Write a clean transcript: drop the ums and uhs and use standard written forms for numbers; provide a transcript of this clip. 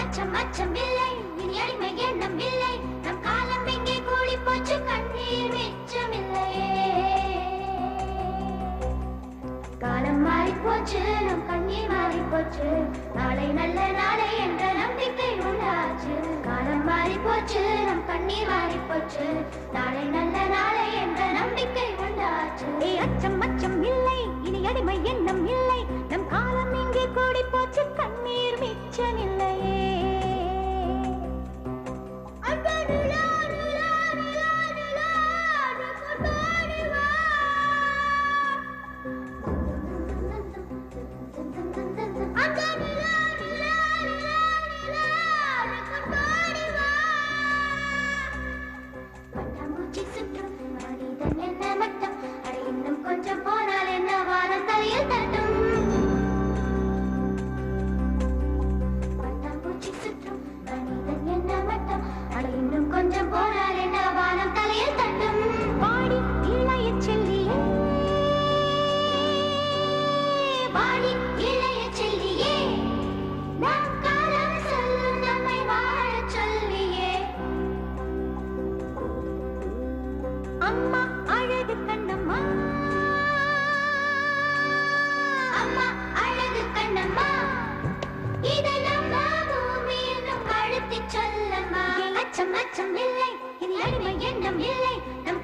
அச்சம் அச்சம் இல்லை இனி அடிமை எண்ணம் இல்லை நம் காலம் எங்கே கூடி போச்சு கண்ணீர் மிச்சமில்லையே காலம் மாறி போச்சு நம் கண்ணீர் மாறி போச்சு நாளை நல்ல நாளை என்ற நம்பிக்கை உண்டாச்சு காலம் மாறி போச்சு நம் கண்ணீர் மாறி போச்சு நாளை நல்ல நாளை என்ற நம்பிக்கை உண்டாச்சு அச்சம் அச்சம் இல்லை இனி அடிமை எண்ணம் இல்லை நம் காலம் எங்கே கூடி போச்சு கண்ணீர் மிச்சமில்லையே கொஞ்சம் போனால் என்ன வானம் தலையில் தட்டும் பட்டாம்பூச்சி சுற்றும் மனிதன் என்ன மட்டம் அட இன்னும் கொஞ்சம் போனால் என்ன வானம் தலையில் தட்டும் பாடி இளைய செல்லியே பாடி இளைய செல்லியே நாம் காலம் சொல்லும் நம்மை வாழச் சொல்லியே அம்மா அழகு கண்ணம்மா அம்மா அழகு கண்ணம்மா இதை நம்ம பூமி என்னும் அழுத்தி சொல்லம்மா அச்சம் அச்சம் இல்லை இனி அடிமை எண்ணம் இல்லை நம்